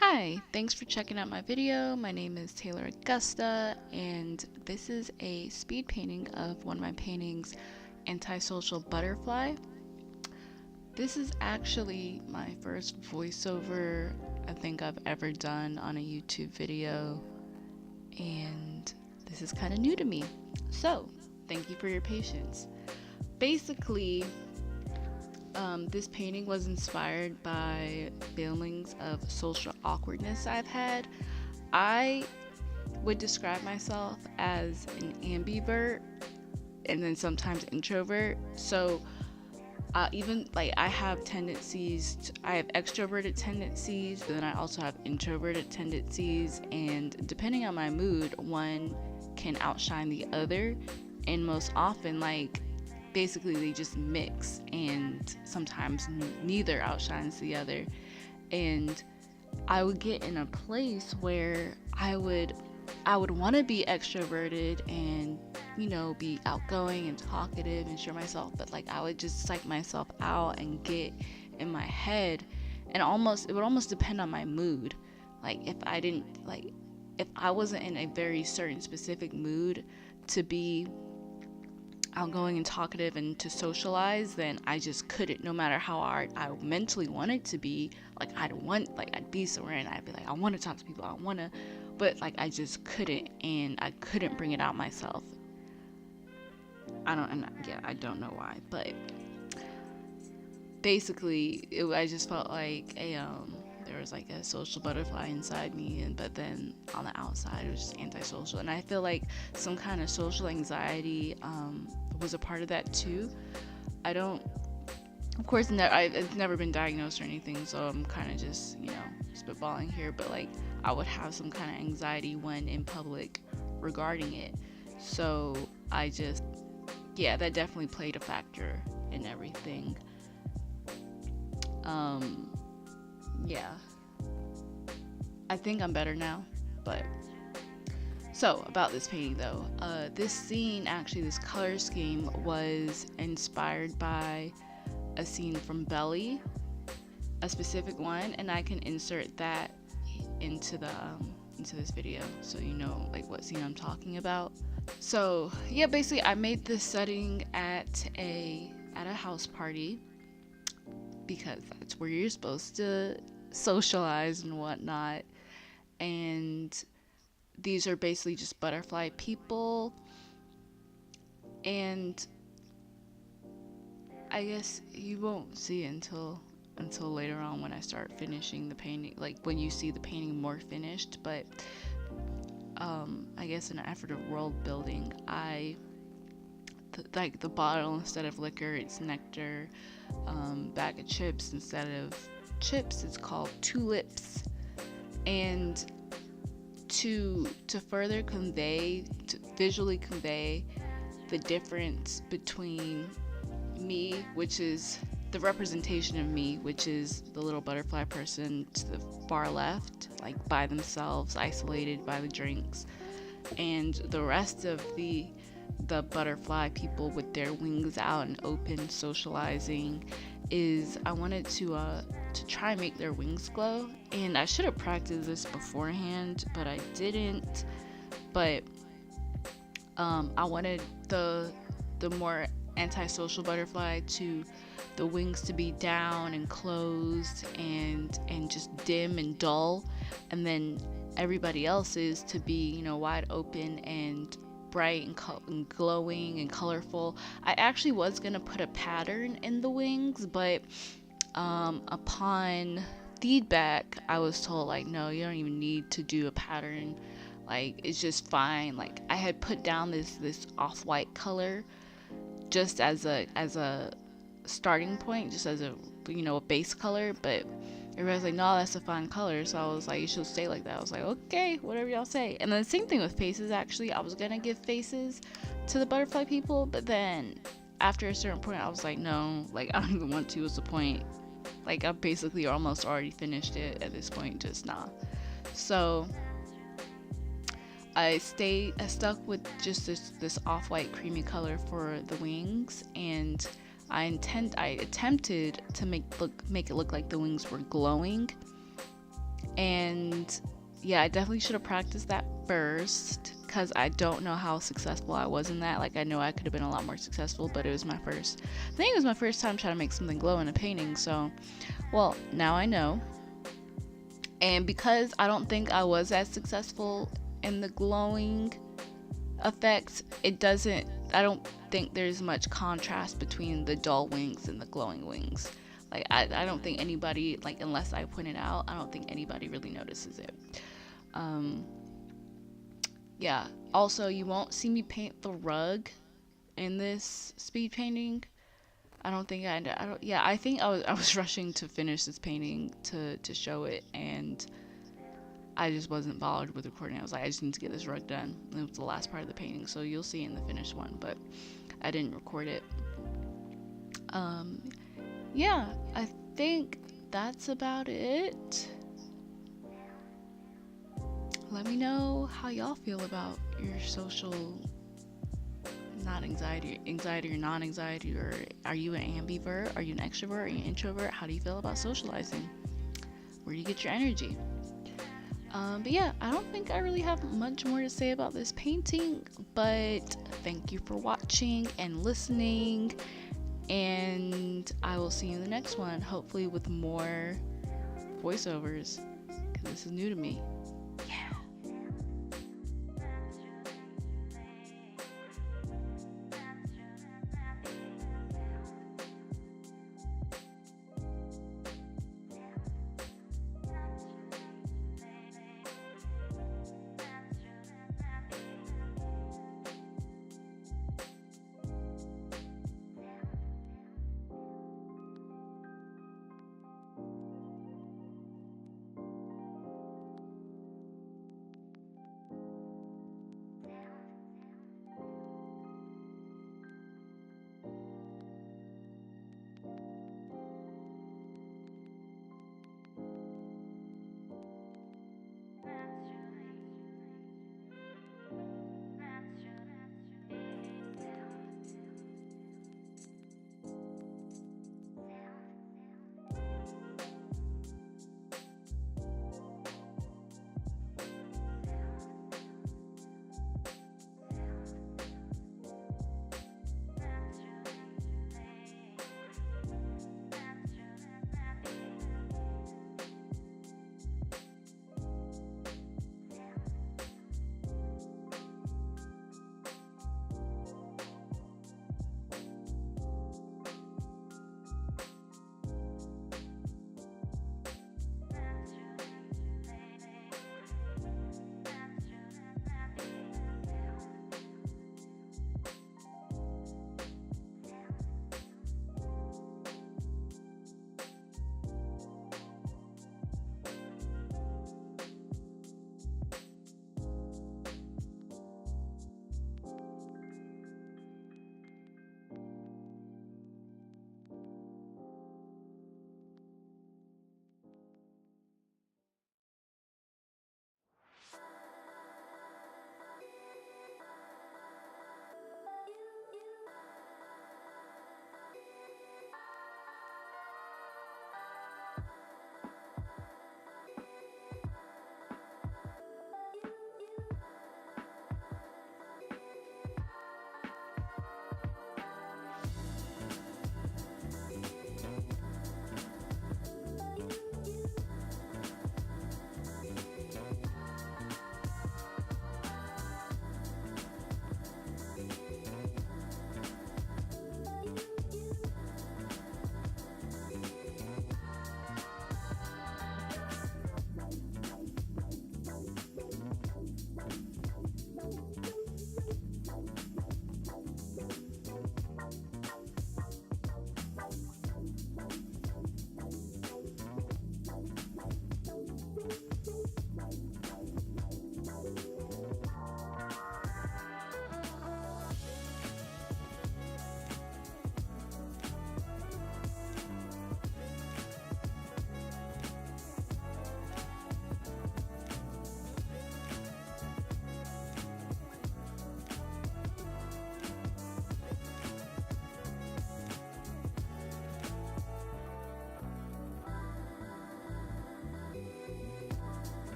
Hi, thanks for checking out my video. My name is Taylor Augusta, and this is a speed painting of one of my paintings, Antisocial Butterfly. This is actually my first voiceover I think I've ever done on a YouTube video, and this is kind of new to me. So, thank you for your patience. Basically, this painting was inspired by feelings of social awkwardness I've had. I would describe myself as an ambivert and then sometimes introvert. So even like I have I have extroverted tendencies, but then I also have introverted tendencies, and depending on my mood, one can outshine the other, and most often basically they just mix, and sometimes neither outshines the other. And I would get in a place where I would want to be extroverted and be outgoing and talkative and share myself, but I would just psych myself out and get in my head, and it would almost depend on my mood. If I wasn't in a very certain specific mood to be outgoing and talkative and to socialize, then I just couldn't, no matter how hard I mentally wanted to be. I'd be somewhere and I'd be like, I want to talk to people, but I just couldn't, and I couldn't bring it out myself. I don't know why, but basically I just felt like there was a social butterfly inside me, but then on the outside it was just antisocial, and I feel like some kind of social anxiety was a part of that too. I don't, of course, I've never been diagnosed or anything, so I'm kind of just spitballing here, but I would have some kind of anxiety when in public regarding it. So that definitely played a factor in everything. Yeah, I think I'm better now. But so about this painting though, this color scheme was inspired by a scene from Belly, a specific one, and I can insert that into this video so you know what scene I'm talking about. So yeah, basically I made this setting at a house party, because that's where you're supposed to socialize and whatnot. And these are basically just butterfly people. And I guess you won't see it until later on when I start finishing the painting, when you see the painting more finished. But I guess in an effort of world building, the bottle, instead of liquor, it's nectar. Bag of chips, instead of chips, it's called tulips. And to further visually convey the difference between me, which is the representation of me, which is the little butterfly person to the far left, by themselves, isolated by the drinks, and the rest of the butterfly people with their wings out and open, socializing, is I wanted to try and make their wings glow. And I should have practiced this beforehand, but I didn't. But I wanted the more antisocial butterfly to the wings to be down and closed and just dim and dull, and then everybody else's to be wide open and bright and glowing and colorful. I actually was gonna put a pattern in the wings, but upon feedback I was told no, you don't even need to do a pattern, it's just fine. I had put down this off-white color just as a starting point, just as a base color, but everybody's like, no, that's a fine color. So I was like, you should stay like that. I was like, okay, whatever y'all say. And then the same thing with faces. Actually, I was gonna give faces to the butterfly people, but then after a certain point I was like, no, I don't even want to. What's the point? I basically almost already finished it at this point, just nah. So I stuck with just this off-white creamy color for the wings, and I attempted to make it look like the wings were glowing, And yeah, I definitely should have practiced that first, because I don't know how successful I was in that. Like, I know I could have been a lot more successful, but it was my first, I think it was my first time trying to make something glow in a painting. So, well, now I know. And because I don't think I was as successful in the glowing effects, I don't think there's much contrast between the dull wings and the glowing wings. Like, I don't think anybody, like, unless I point it out, I don't think anybody really notices it. Um, yeah. Also, you won't see me paint the rug in this speed painting. I think I was rushing to finish this painting to show it, and I just wasn't bothered with recording. I was like, I just need to get this rug done. And it was the last part of the painting, so you'll see in the finished one, but I didn't record it. Yeah, I think that's about it. Let me know how y'all feel about your social, not anxiety or non-anxiety, or are you an ambivert? Are you an extrovert? Are you an introvert? How do you feel about socializing? Where do you get your energy? But yeah, I don't think I really have much more to say about this painting, but thank you for watching and listening, and I will see you in the next one, hopefully with more voiceovers, because this is new to me.